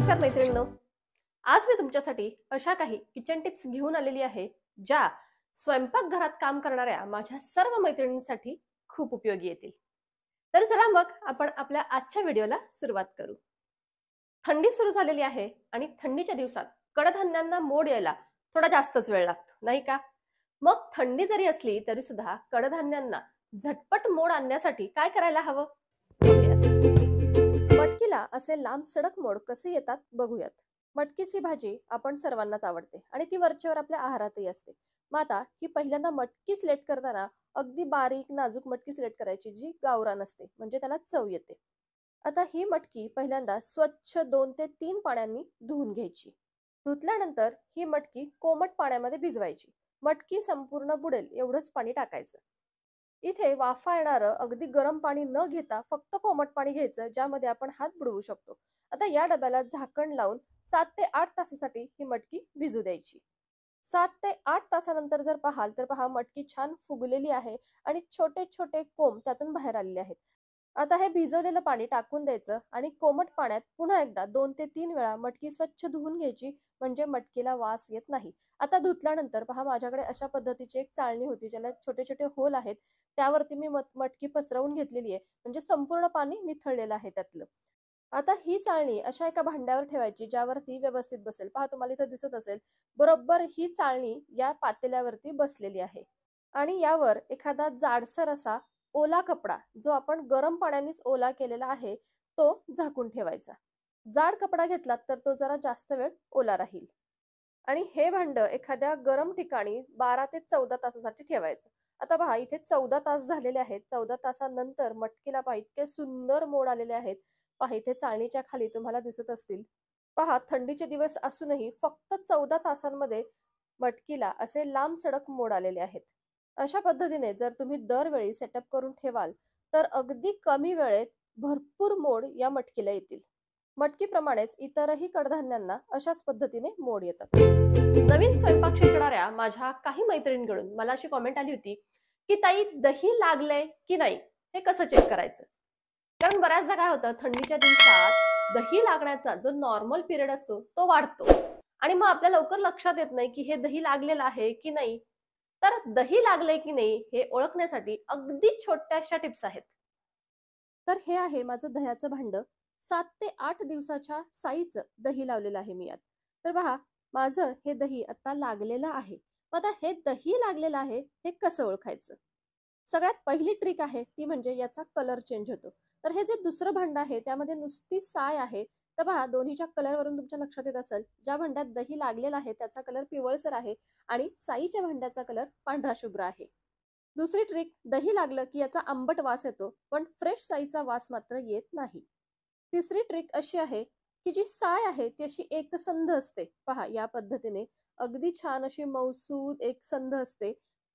नमस्कार मैत्रिणींनो, आज मी तुमच्यासाठी अशा काही किचन टिप्स घेऊन आलेली आहे ज्या स्वयंपाकघरात काम करणाऱ्या माझ्या सर्व मैत्रिणींसाठी खूप उपयोगी येतील। तर चला मग आपण आपल्या आजच्या व्हिडिओला सुरुवात करू। थंडी सुरू झालेली आहे आणि थंडीच्या दिवसात कडधान्यांना मोड यायला थोडा जास्तच वेळ लागतो, नाही का? मग थंडी जरी असली तरी सुद्धा कडधान्यांना झटपट मोड आणण्यासाठी काय करायला हवं? मटकीला असे लांब सडक मोड कसे येतात बघूयात। मटकीची भाजी आपण सर्वांनाच आवडते आणि ती वरचेवर आपल्या आहारातही असते। मग आता ही पहिल्यांदा मटकी सिलेक्ट करताना अगदी बारीक नाजूक मटकी सिलेक्ट करायची जी गावरान असते, म्हणजे त्याला चव येते। आता ही मटकी पहिल्यांदा स्वच्छ 2 ते 3 पाण्याने धुवून घ्यायची। धुतल्यानंतर ही मटकी कोमट पाण्यामध्ये भिजवायची। मटकी संपूर्ण बुडेल एवढंच पाणी टाकायचं। इथे वाफा येणारं अगदी गरम पाणी न घेता फक्त कोमट पाणी घ्यायचं, ज्यामध्ये आपण हात बुडवू शकतो। आता या डब्याला झाकण लावून 7 ते 8 तासासाठी ही मटकी भिजू द्यायची। 7 ते 8 तासानंतर जर पाहाल तर पहा मटकी छान फुगलेली आहे आणि छोटे छोटे कोंब त्यातून बाहेर आलेले आहेत। आता हे भिजवलेलं पाणी टाकून द्यायचं आणि कोमट पाण्यात पुन्हा एकदा 2 ते 3 वेळा मटकी स्वच्छ धुवून घ्यायची, म्हणजे मटकीला वास येत नाही। आता धुतल्यानंतर पहा माझ्याकडे अशा पद्धतीची एक चाळणी होती ज्याला छोटे छोटे होल आहेत, त्यावरती मी मटकी पसरवून घेतलेली आहे, म्हणजे संपूर्ण पाणी निथळलेलं आहे त्यातलं। आता ही चाळणी अशा एका भांड्यावर ठेवायची ज्यावरती व्यवस्थित बसेल। पहा तुम्हाला इथे दिसत असेल, बरोबर ही चाळणी या पातेल्यावरती बसलेली आहे आणि यावर एखादा जाडसर असा ओला कपडा जो आपण गरम पाण्यानेच ओला केलेला आहे तो झाकून ठेवायचा। जाड कपडा घेतलात तर तो जरा जास्त वेळ ओला राहील आणि हे भांड एखाद्या गरम ठिकाणी 12 ते 14 तासासाठी ठेवायचं। आता पहा इथे 14 तास झालेले आहेत। 14 तासानंतर मटकीला पहा इतके सुंदर मोड आलेले आहेत। पहा इथे चाळणीच्या खाली तुम्हाला दिसत असतील। पहा थंडीचे दिवस असूनही फक्त 14 तासांमध्ये मटकीला असे लांब सडक मोड आलेले आहेत। अशा पद्धतीने जर तुम्ही दरवेळी सेटअप करून ठेवाल तर अगदी कमी वेळेत भरपूर मोड या मटकीला येतील। मटकीप्रमाणेच इतरही कडधान्यांना अशाच पद्धतीने मोड येतात। नवीन स्वयंपाक शिकणाऱ्या माझ्या काही मैत्रिणींकडून मला अशी कमेंट आली होती की ताई दही लागलंय की नाही हे कसं चेक करायचं? कारण बऱ्याचदा काय होतं, थंडीच्या दिवसात दही लागण्याचा जो नॉर्मल पिरियड असतो तो वाढतो आणि मग आपल्या लवकर लक्षात येत नाही की हे दही लागलेलं आहे की नाही। तर दही लागलंय की नाही हे ओळखण्यासाठी अगदी छोट्याशा टिप्स आहेत। तर हे आहे माझं दह्याचं भांड। 7 ते 8 दिवसाच्या साईचं दही लावलेलं आहे मी यात। तर पहा माझं हे दही आता लागलेलं आहे। आता हे दही लागलेलं आहे हे कसं ओळखायचं? सगळ्यात पहिली ट्रिक आहे ती म्हणजे याचा कलर चेंज होतो। तर हे जे दुसरं भांड आहे त्यामध्ये नुसती साय आहे। तर पहा दोन्हीच्या कलरवरून तुमच्या लक्षात येत असेल, ज्या भांड्यात दही लागलेला आहे त्याचा कलर पिवळसर आहे आणि साईच्या भांड्याचा कलर पांढरा शुभ्र आहे। दुसरी ट्रिक, दही लागलं की याचा आंबट वास येतो पण फ्रेश साईचा वास मात्र येत नाही। तिसरी ट्रिक अशी आहे की जी साय आहे ती अशी एकसंध असते। पहा या पद्धतीने अगदी छान अशी मौसूद एकसंध असते,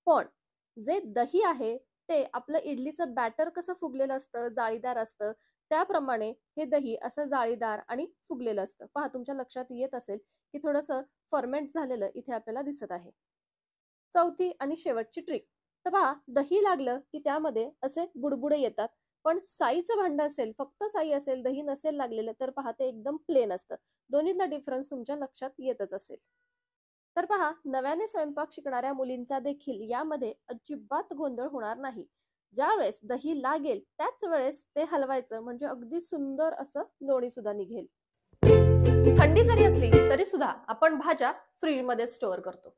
पण जे दही आहे ते आपलं इडलीचं बॅटर कसं फुगलेलं असतं, जाळीदार असतं, त्याप्रमाणे हे दही असं जाळीदार आणि फुगलेलं असतं। पहा तुमच्या लक्षात येत असेल की थोडंसं फर्मेंट झालेलं इथे आपल्याला दिसत आहे। चौथी आणि शेवटची ट्रिक, तर पहा दही लागलं की त्यामध्ये असे बुडबुडे येतात, पण साईचं भांड असेल, फक्त साई असेल, दही नसेल लागलेलं तर पहा ते एकदम प्लेन असतं। दोन्हीतला डिफरन्स तुमच्या लक्षात येतच असेल। तर पहा नव्याने स्वयंपाक शिकणाऱ्या मुलींचा देखील यामध्ये अजिबात गोंधळ होणार नाही। ज्या वेळेस दही लागेल त्याच वेळेस ते हलवायचं, म्हणजे अगदी सुंदर असं लोणी सुद्धा निघेल। थंडी जरी असली तरी सुद्धा आपण भाज्या फ्रीज मध्ये स्टोअर करतो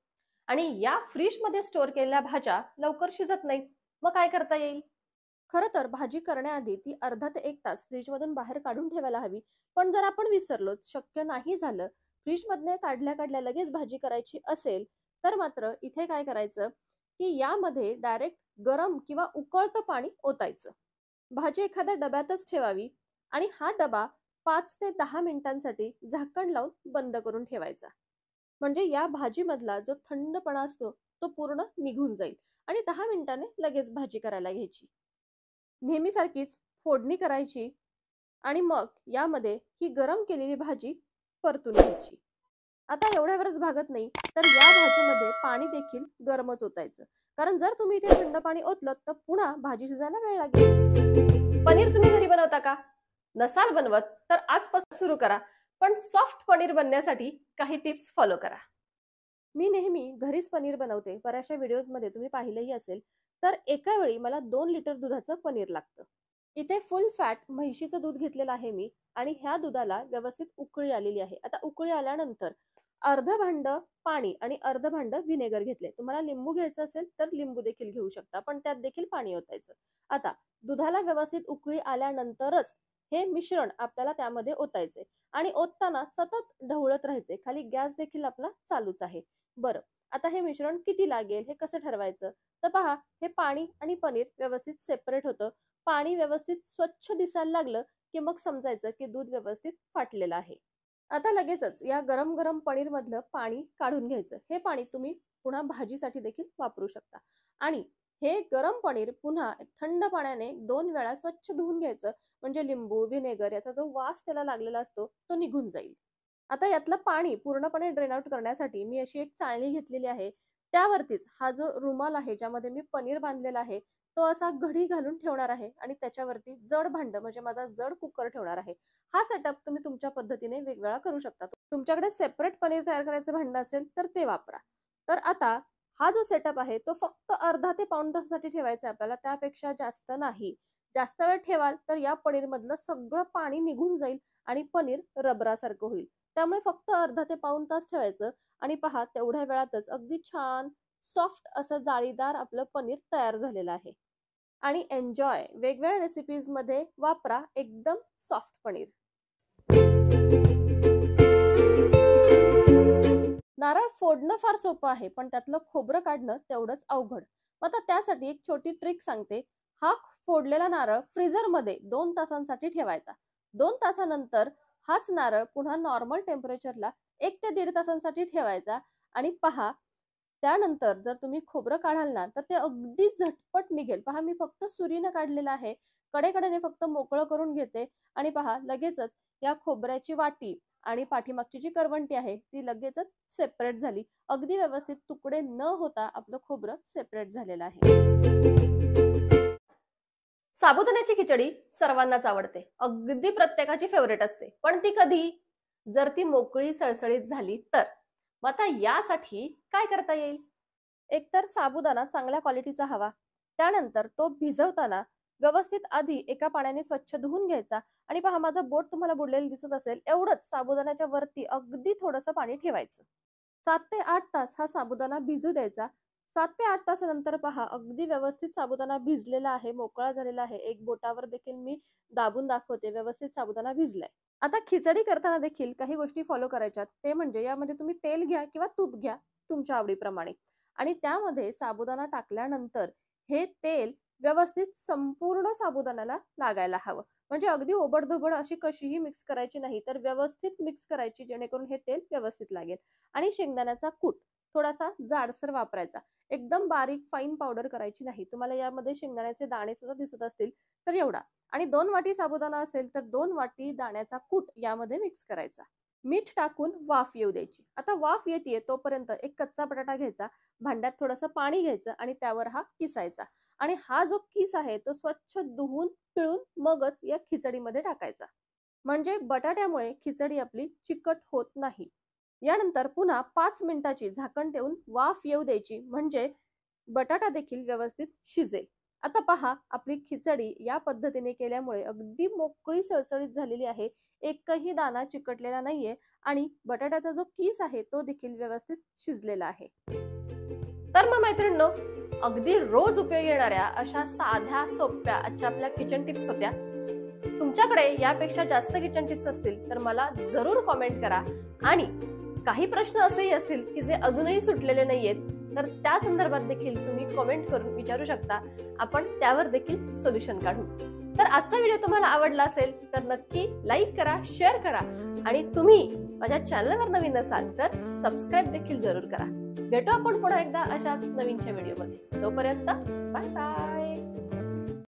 आणि या फ्रीज मध्ये स्टोअर केलेल्या भाज्या लवकर शिजत नाहीत। मग काय करता येईल? खरं तर भाजी करण्याआधी ती अर्धा ते 1 तास फ्रीज मधून बाहेर काढून ठेवायला हवी, पण जर आपण विसरलो, शक्य नाही झालं, फ्रीज मधने काढल्या काढल्या लगेच भाजी करायची असेल तर मात्र इथे काय करायचं की यामध्ये डायरेक्ट गरम किंवा उकळतं पाणी ओतायचं। भाजी एखाद्या डब्यातच ठेवावी आणि हा डबा 5 ते 10 मिनिटांसाठी झाकण लावून बंद करून ठेवायचा, म्हणजे या भाजीमधला जो थंडपणा असतो तो पूर्ण निघून जाईल आणि 10 मिनिटांनी लगेच भाजी करायला घ्यायची। नेहमीसारखीच फोडणी करायची आणि मग यामध्ये ही गरम केलेली भाजी परतून घ्यायची। आता एवढ्यावरच भागत नाही तर या भाजीमध्ये पाणी देखील गरमच ओतायचं, कारण जर तुम्ही इथे थंड पाणी ओतलं तर पुन्हा भाजी शिजायला वेळ लागेल। पनीर तुम्ही घरी बनवता का? नसाल बनवत तर आजपासून सुरू करा, पण सॉफ्ट पनीर बनण्यासाठी काही टिप्स फॉलो करा। मी नेहमी घरीच पनीर बनवते। बऱ्याचशा व्हिडिओजमध्ये तुम्ही पाहिलंही असेल। तर एका वेळी मला 2 लिटर दुधाचं पनीर लागतं। इथे फुल फॅट म्हैशीचं दूध घेतलेलं आहे मी आणि ह्या दुधाला व्यवस्थित उकळी आलेली आहे। आता उकळी आल्यानंतर अर्ध भांड पाणी आणि अर्ध भांड व्हिनेगर घेतले। तुम्हाला लिंबू घ्यायचं असेल तर लिंबू देखील घेऊ शकता, पण त्यात देखील पाणी ओतायचं। आता दुधाला व्यवस्थित उकळी आल्यानंतरच हे मिश्रण आपल्याला त्यामध्ये ओतायचे आणि ओतताना सतत ढवळत राहायचे। खाली गॅस देखील आपला चालूच आहे। बरं, आता हे मिश्रण किती लागेल हे कसं ठरवायचं? तर पहा, हे पाणी आणि पनीर व्यवस्थित सेपरेट होतं। पाणी व्यवस्थित स्वच्छ दिसायला लागलं की मग समजायचं की दूध व्यवस्थित फाटलेलं आहे। आता लगेचच या गरम गरम पनीर मधलं पाणी काढून घ्यायचं। हे पाणी तुम्ही पुन्हा भाजीसाठी देखील वापरू शकता आणि हे गरम पनीर पुन्हा थंड पाण्याने 2 वेळा स्वच्छ धुवून घ्यायचं, म्हणजे लिंबू व्हिनेगर याचा जो वास त्याला लागलेला असतो तो निघून जाईल। आता यातलं पाणी पूर्णपणे ड्रेन आउट करण्यासाठी मी अशी एक चाळणी घेतलेली आहे। त्यावरतीच हा जो रुमाल आहे ज्यामध्ये मी पनीर बांधलेला आहे तो असा घडी घालून ठेवणार आहे आणि त्याच्यावरती जड भांड म्हणजे माझा जड कुकर ठेवणार आहे। हा सेटअप तुम्ही तुमच्या पद्धतीने वेगवेगळा करू शकता। तुमच्याकडे सेपरेट पनीर तयार करायचं भांड असेल तर ते वापरा। तर आता हा जो सेटअप आहे तो फक्त अर्धा ते पाऊण तासासाठी ठेवायचा आहे आपल्याला, त्यापेक्षा जास्त नाही। जास्त वेळ ठेवाल तर या पनीर मधलं सगळं पाणी निघून जाईल आणि पनीर रबरासारखं होईल। त्यामुळे फक्त अर्धा ते पाऊण तास ठेवायचं आणि पहा तेवढ्या वेळातच अगदी छान सॉफ्ट असं जाळीदार आपलं पनीर तयार झालेलं आहे। आणि एन्जॉय, वेगवेगळ्या रेसिपीज मध्ये वापरा एकदम सॉफ्ट पनीर। नारळ फोडणं फार सोपं आहे, पण त्यातलं खोबरं काढणं तेवढंच अवघड। आता त्यासाठी एक छोटी ट्रिक सांगते। हा फोडलेला नारळ फ्रीझर मध्ये 2 तासांसाठी ठेवायचा। 2 तासानंतर हाच नारळ पुन्हा नॉर्मल टेम्परेचरला 1 ते 1.5 तासांसाठी ठेवायचा आणि पहा त्यानंतर जर तुम्ही खोबरं काढाल ना तर ते अगदी झटपट निघेल। पहा, मी फक्त सुरीनं काढलेलं आहे, कडेकडेने फक्त मोकळं करून घेते आणि पहा लगेचच या खोबऱ्याची वाटी आणि पाठीमागची जी करवंटी आहे ती लगेचच सेपरेट झाली। अगदी व्यवस्थित तुकडे न होता आपलं खोबरं सेपरेट झालेलं आहे। साबुदाण्याची खिचडी सर्वांनाच आवडते, अगदी प्रत्येकाची फेवरेट असते, पण ती कधी? जर ती मोकळी सळसळीत झाली तर। मग आता यासाठी काय करता येईल? एकतर साबुदाणा चांगल्या क्वालिटीचा हवा, त्यानंतर तो भिजवताना व्यवस्थित आधी एका पाण्याने स्वच्छ धुवून घ्यायचा आणि पहा माझं बोट तुम्हाला बुडलेलं दिसत असेल, एवढंच साबुदाण्याच्या वरती अगदी थोडंसं पाणी ठेवायचं। 7 ते 8 तास हा साबुदाणा भिजू द्यायचा। 7 ते 8 तासानंतर पहा अगदी व्यवस्थित साबुदाणा भिजलेला आहे, मोकळा झालेला आहे। एक बोटावर देखील मी दाबून दाखवते, व्यवस्थित साबुदाणा भिजलाय। आता खिचडी करताना देखील काही गोष्टी फॉलो करायच्यात। ते म्हणजे यामध्ये तुम्ही तेल घ्या किंवा तूप घ्या तुमच्या आवडीप्रमाणे आणि त्यामध्ये साबुदाणा टाकल्यानंतर हे तेल व्यवस्थित संपूर्ण साबुदाण्याला लागायला हवं। म्हणजे अगदी ओबडधोबड अशी कशीही मिक्स करायची नाही, तर व्यवस्थित मिक्स करायची जेणेकरून हे तेल व्यवस्थित लागेल। आणि शेंगदाण्याचा कूट थोडासा जाडसर वापरायचा, एकदम बारीक फाईन पावडर करायची नाही। तुम्हाला यामध्ये शेंगदाण्याचे दाणे सुद्धा दिसत असतील तर एवढा, आणि 2 वाटी साबुदाणा असेल तर 2 वाटी दाण्याचा कूट यामध्ये मिक्स करायचा। मीठ टाकून वाफ येऊ द्यायची। आता वाफ येते तोपर्यंत एक कच्चा बटाटा घ्यायचा, भांड्यात थोडंसं पाणी घ्यायचं आणि त्यावर हा किसायचा आणि हा जो किस आहे तो स्वच्छ धुवून पिळून मगच या खिचडीमध्ये टाकायचा, म्हणजे बटाट्यामुळे खिचडी आपली चिकट होत नाही। यानंतर पुन्हा 5 मिनिटाची झाकण ठेवून वाफ येऊ द्यायची, म्हणजे बटाटा देखील व्यवस्थित शिजेल। आता पहा आपली खिचडी या पद्धतीने केल्यामुळे अगदी मोकळी सळसळीत झालेली आहे, एकही दाणा चिकटलेला नाहीये आणि बटाट्याचा जो किस आहे तो देखील व्यवस्थित शिजलेला आहे। तर मग मैत्रिणींनो, अगदी रोज उपयोगी येणाऱ्या अशा साध्या सोप्या आजच्या आपल्या किचन टिप्स होत्या। तुमच्याकडे यापेक्षा जास्त किचन टिप्स असतील तर मला जरूर कमेंट करा आणि काही प्रश्न असेही असतील की जे अजूनही सुटलेले नाहीयेत तर त्या संदर्भात देखील तुम्ही कमेंट करून विचारू शकता, आपण त्यावर देखील सोल्युशन काढू। तर आजचा व्हिडिओ तुम्हाला आवडला असेल तर नक्की लाईक करा, शेअर करा आणि तुम्ही माझ्या चॅनलवर नवीन असाल तर सबस्क्राईब देखील जरूर करा। भेटू आपण पुन्हा एकदा अशाच नवीनच्या व्हिडिओमध्ये, तोपर्यंत बाय बाय।